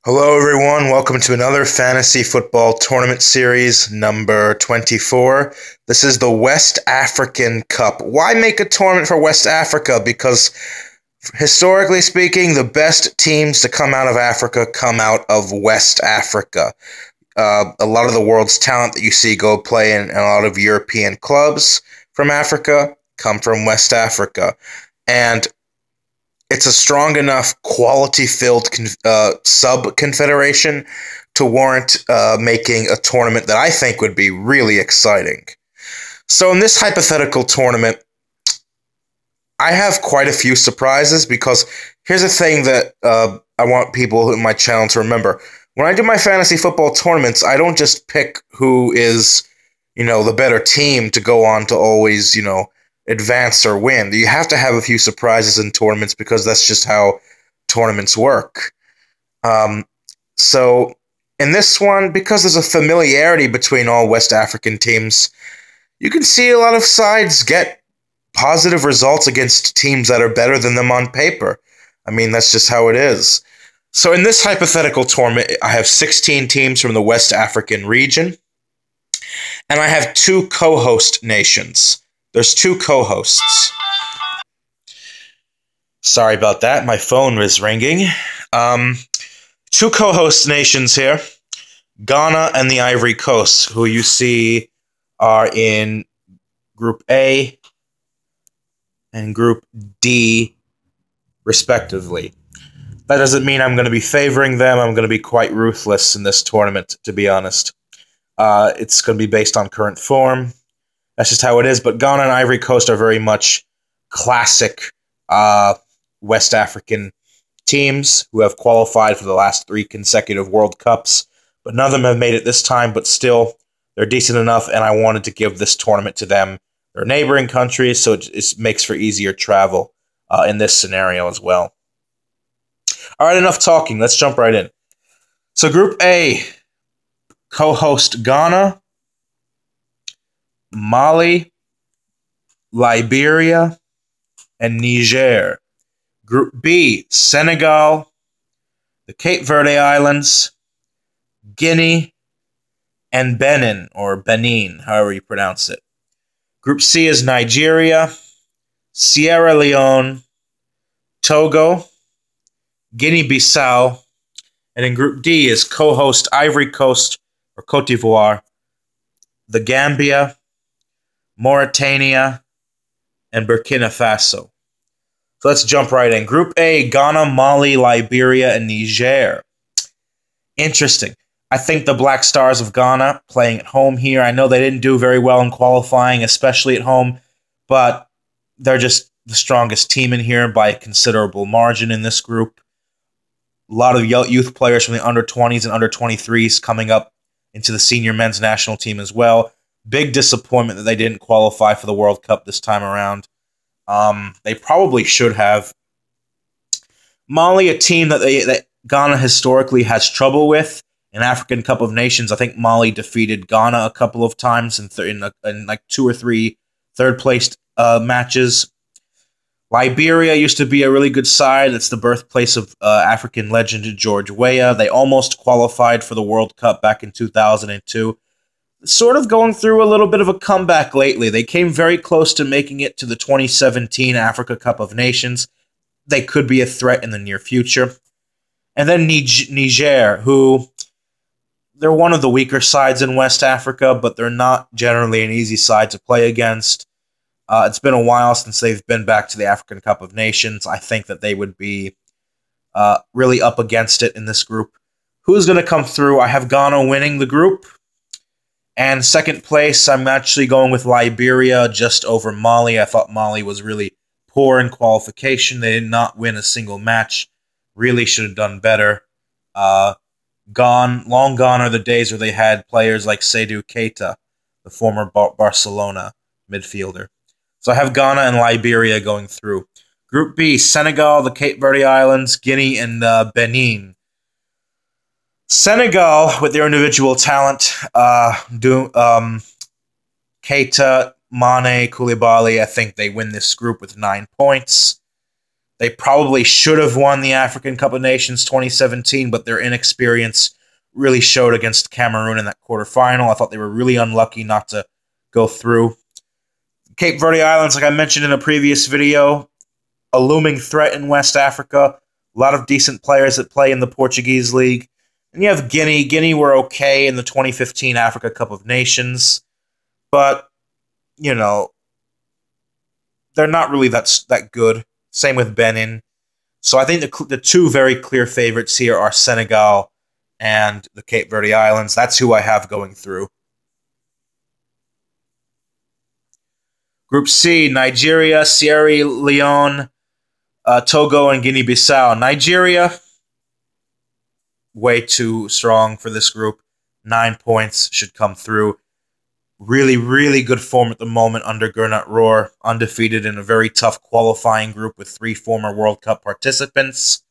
Hello, everyone. Welcome to another fantasy football tournament series, number 24. This is the West African Cup. Why make a tournament for West Africa? Because historically speaking, the best teams to come out of Africa come out of West Africa. A lot of the world's talent that you see go play in a lot of European clubs from Africa come from West Africa. And it's a strong enough quality-filled sub-confederation to warrant making a tournament that I think would be really exciting. So in this hypothetical tournament, I have quite a few surprises because here's the thing that I want people in my channel to remember. When I do my fantasy football tournaments, I don't just pick who is, the better team to go on to always, advance or win. You have to have a few surprises in tournaments because that's just how tournaments work. So in this one, because there's a familiarity between all West African teams, you can see a lot of sides get positive results against teams that are better than them on paper. I mean, that's just how it is. So in this hypothetical tournament, I have 16 teams from the West African region, and I have two co-host nations. There's two co-hosts. Sorry about that. My phone was ringing. Two co-host nations here. Ghana and the Ivory Coast, who you see are in Group A and Group D, respectively. That doesn't mean I'm going to be favoring them. I'm going to be quite ruthless in this tournament, to be honest. It's going to be based on current form. That's just how it is. But Ghana and Ivory Coast are very much classic West African teams who have qualified for the last 3 consecutive World Cups. But none of them have made it this time, but still, they're decent enough, and I wanted to give this tournament to them. They're neighboring countries, so it makes for easier travel in this scenario as well. All right, enough talking. Let's jump right in. So Group A, co-host Ghana, Mali, Liberia, and Niger. Group B, Senegal, the Cape Verde Islands, Guinea, and Benin, or Benin, however you pronounce it. Group C is Nigeria, Sierra Leone, Togo, Guinea-Bissau, and in Group D is co-host Ivory Coast, or Cote d'Ivoire, the Gambia, Mauritania, and Burkina Faso. So let's jump right in. Group A, Ghana, Mali, Liberia, and Niger. Interesting. I think the Black Stars of Ghana playing at home here. I know they didn't do very well in qualifying, especially at home, but they're just the strongest team in here by a considerable margin in this group. A lot of youth players from the under-20s and under-23s coming up into the senior men's national team as well. Big disappointment that they didn't qualify for the World Cup this time around. They probably should have. Mali, a team that Ghana historically has trouble with in African Cup of Nations. I think Mali defeated Ghana a couple of times in like 2 or 3 third-placed matches. Liberia used to be a really good side. It's the birthplace of African legend George Weah. They almost qualified for the World Cup back in 2002. Sort of going through a little bit of a comeback lately. They came very close to making it to the 2017 Africa Cup of Nations. They could be a threat in the near future. And then Niger, who they're one of the weaker sides in West Africa, but they're not generally an easy side to play against. It's been a while since they've been back to the African Cup of Nations. I think that they would be really up against it in this group. Who's going to come through? I have Ghana winning the group. And second place, I'm actually going with Liberia just over Mali. I thought Mali was really poor in qualification. They did not win a single match. Really should have done better. Long gone are the days where they had players like Seydou Keita, the former Barcelona midfielder. So I have Ghana and Liberia going through. Group B, Senegal, the Cape Verde Islands, Guinea, and Benin. Senegal, with their individual talent, Keita, Mane, Koulibaly, I think they win this group with 9 points. They probably should have won the African Cup of Nations 2017, but their inexperience really showed against Cameroon in that quarterfinal. I thought they were really unlucky not to go through. Cape Verde Islands, like I mentioned in a previous video, a looming threat in West Africa. A lot of decent players that play in the Portuguese league. And you have Guinea. Guinea were okay in the 2015 Africa Cup of Nations. But, you know, they're not really that good. Same with Benin. So I think the two very clear favorites here are Senegal and the Cape Verde Islands. That's who I have going through. Group C, Nigeria, Sierra Leone, Togo, and Guinea-Bissau. Nigeria, way too strong for this group. 9 points should come through. Really, really good form at the moment under Gernot Rohr. Undefeated in a very tough qualifying group with 3 former World Cup participants.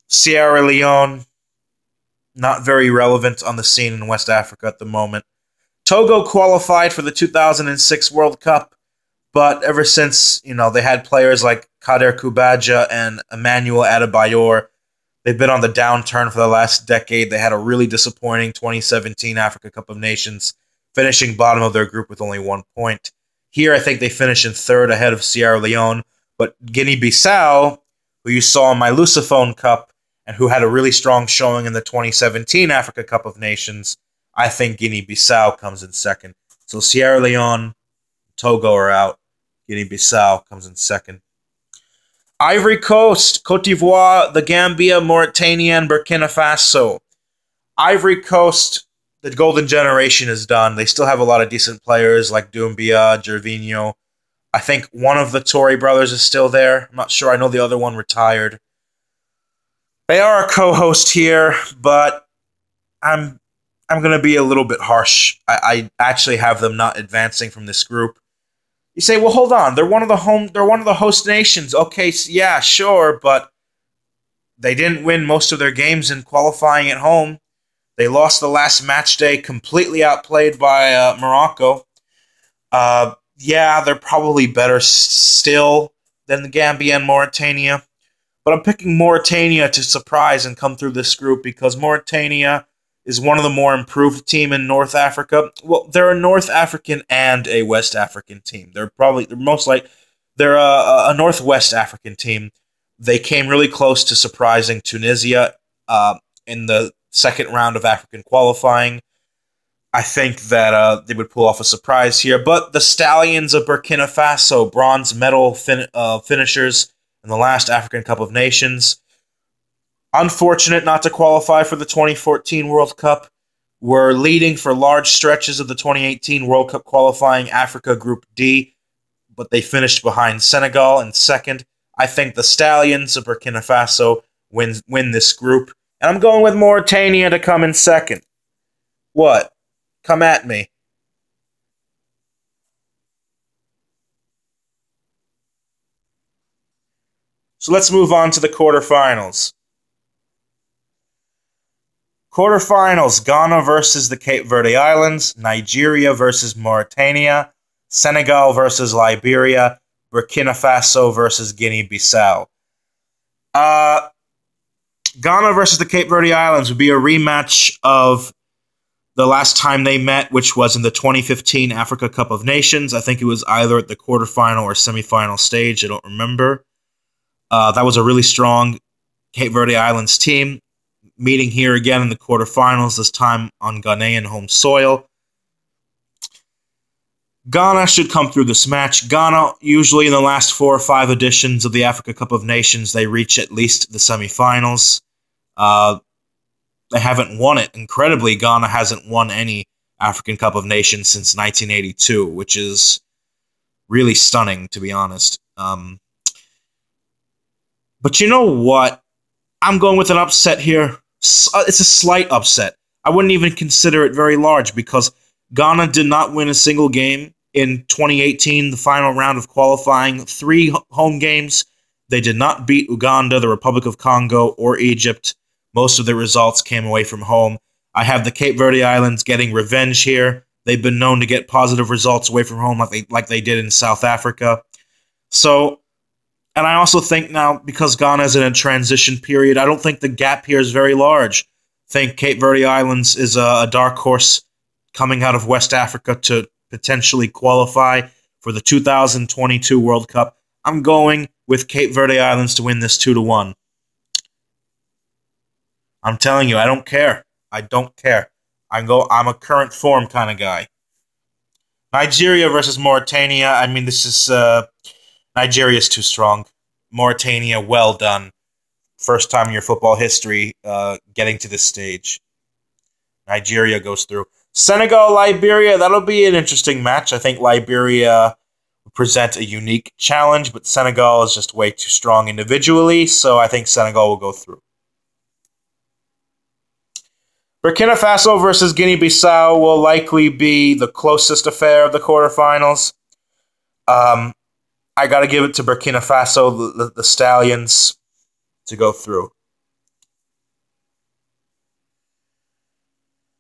Sierra Leone, not very relevant on the scene in West Africa at the moment. Togo qualified for the 2006 World Cup, but ever since, you know, they had players like Kader Kubaja and Emmanuel Adebayor, they've been on the downturn for the last decade. They had a really disappointing 2017 Africa Cup of Nations, finishing bottom of their group with only 1 point. Here, I think they finish in third ahead of Sierra Leone, but Guinea-Bissau, who you saw in my Lusophone Cup, and who had a really strong showing in the 2017 Africa Cup of Nations, I think Guinea-Bissau comes in second. So Sierra Leone, Togo are out. Guinea-Bissau comes in second. Ivory Coast, Cote d'Ivoire, the Gambia, Mauritania, and Burkina Faso. Ivory Coast, the golden generation is done. They still have a lot of decent players like Doumbia, Gervinho. I think one of the Toure brothers is still there. I'm not sure. I know the other one retired. They are a co-host here, but I'm going to be a little bit harsh. I actually have them not advancing from this group. You say, well, hold on. They're one of the host nations. Okay, yeah, sure, but they didn't win most of their games in qualifying at home. They lost the last match day, completely outplayed by Morocco. Yeah, they're probably better still than the Gambia and Mauritania. But I'm picking Mauritania to surprise and come through this group because Mauritania is one of the more improved team in North Africa. Well, they're a North African and a West African team. They're a Northwest African team. They came really close to surprising Tunisia in the second round of African qualifying. I think that they would pull off a surprise here. But the Stallions of Burkina Faso, bronze medal finishers in the last African Cup of Nations, unfortunate not to qualify for the 2014 World Cup, were leading for large stretches of the 2018 World Cup qualifying Africa Group D, but they finished behind Senegal in second. I think the Stallions of Burkina Faso win this group, and I'm going with Mauritania to come in second. What? Come at me. So let's move on to the quarterfinals. Quarterfinals, Ghana versus the Cape Verde Islands, Nigeria versus Mauritania, Senegal versus Liberia, Burkina Faso versus Guinea-Bissau. Ghana versus the Cape Verde Islands would be a rematch of the last time they met, which was in the 2015 Africa Cup of Nations. I think it was either at the quarterfinal or semifinal stage. I don't remember. That was a really strong Cape Verde Islands team, meeting here again in the quarterfinals, this time on Ghanaian home soil. Ghana should come through this match. Ghana, usually in the last 4 or 5 editions of the Africa Cup of Nations, they reach at least the semifinals. They haven't won it. Incredibly, Ghana hasn't won any African Cup of Nations since 1982, which is really stunning, to be honest. But you know what? I'm going with an upset here. It's a slight upset. I wouldn't even consider it very large because Ghana did not win a single game in 2018, the final round of qualifying. 3 home games. They did not beat Uganda, the Republic of Congo, or Egypt. Most of the results came away from home. I have the Cape Verde Islands getting revenge here. They've been known to get positive results away from home like they did in South Africa. So, and I also think now, because Ghana's in a transition period, I don't think the gap here is very large. I think Cape Verde Islands is a dark horse coming out of West Africa to potentially qualify for the 2022 World Cup. I'm going with Cape Verde Islands to win this 2-1. I'm telling you, I don't care. I don't care. I'm a current form kind of guy. Nigeria versus Mauritania. I mean, this is Nigeria is too strong. Mauritania, well done. First time in your football history getting to this stage. Nigeria goes through. Senegal, Liberia, that'll be an interesting match. I think Liberia will present a unique challenge, but Senegal is just way too strong individually, so I think Senegal will go through. Burkina Faso versus Guinea-Bissau will likely be the closest affair of the quarterfinals. I got to give it to Burkina Faso, the Stallions, to go through.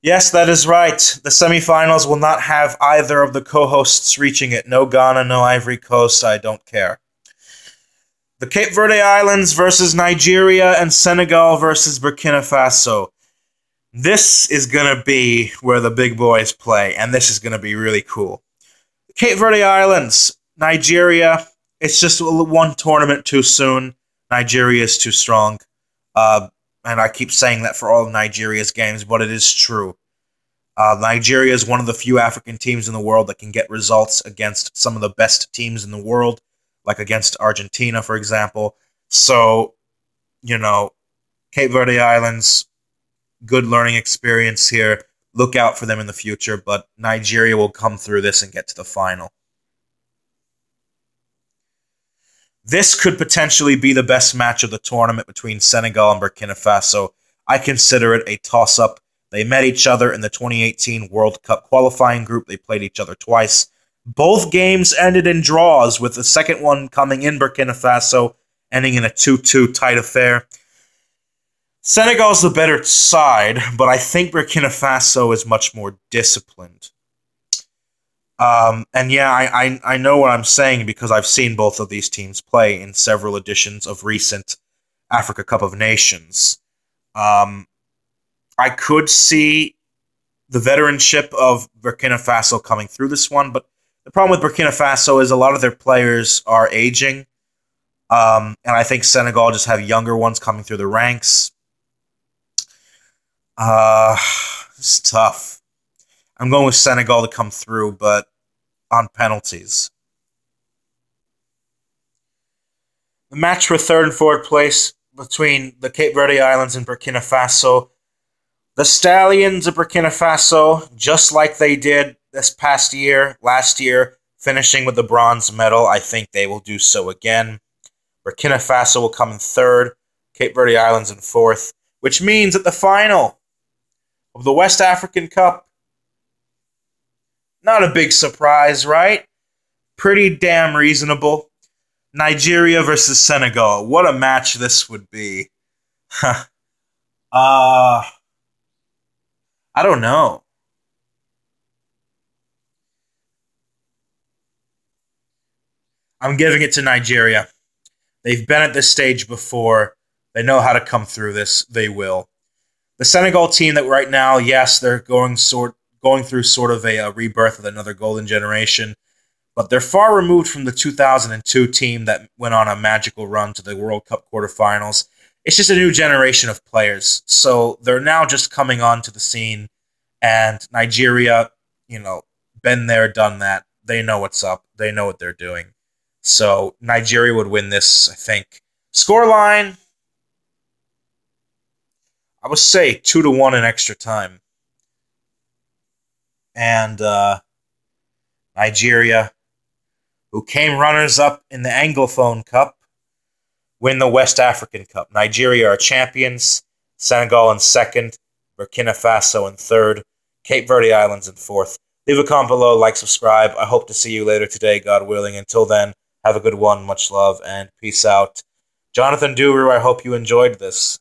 Yes, that is right. The semifinals will not have either of the co-hosts reaching it. No Ghana, no Ivory Coast, I don't care. The Cape Verde Islands versus Nigeria and Senegal versus Burkina Faso. This is going to be where the big boys play, and this is going to be really cool. Cape Verde Islands, Nigeria, it's just one tournament too soon. Nigeria is too strong. And I keep saying that for all of Nigeria's games, but it is true. Nigeria is one of the few African teams in the world that can get results against some of the best teams in the world, like against Argentina, for example. So, you know, Cape Verde Islands, good learning experience here. Look out for them in the future, but Nigeria will come through this and get to the final. This could potentially be the best match of the tournament between Senegal and Burkina Faso. I consider it a toss-up. They met each other in the 2018 World Cup qualifying group. They played each other twice. Both games ended in draws, with the second one coming in Burkina Faso, ending in a 2-2 tight affair. Senegal's the better side, but I think Burkina Faso is much more disciplined. And yeah, I know what I'm saying because I've seen both of these teams play in several editions of recent Africa Cup of Nations. I could see the veteranship of Burkina Faso coming through this one, but the problem with Burkina Faso is a lot of their players are aging, and I think Senegal just have younger ones coming through the ranks. It's tough. I'm going with Senegal to come through, but on penalties. The match for third and fourth place between the Cape Verde Islands and Burkina Faso. The Stallions of Burkina Faso, just like they did this past year, last year, finishing with the bronze medal, I think they will do so again. Burkina Faso will come in third, Cape Verde Islands in fourth, which means at the final of the West African Cup, not a big surprise, right? Pretty damn reasonable. Nigeria versus Senegal. What a match this would be. I don't know. I'm giving it to Nigeria. They've been at this stage before. They know how to come through this. They will. The Senegal team that right now, yes, they're going through sort of a rebirth with another golden generation, but they're far removed from the 2002 team that went on a magical run to the World Cup quarterfinals. It's just a new generation of players, so they're now just coming onto the scene, and Nigeria, you know, been there, done that. They know what's up. They know what they're doing. So Nigeria would win this, I think. Scoreline, I would say 2-1 in extra time. And Nigeria, who came runners-up in the Anglophone Cup, win the West African Cup. Nigeria are champions, Senegal in second, Burkina Faso in third, Cape Verde Islands in fourth. Leave a comment below, like, subscribe. I hope to see you later today, God willing. Until then, have a good one, much love, and peace out. Jonathan Duru, I hope you enjoyed this.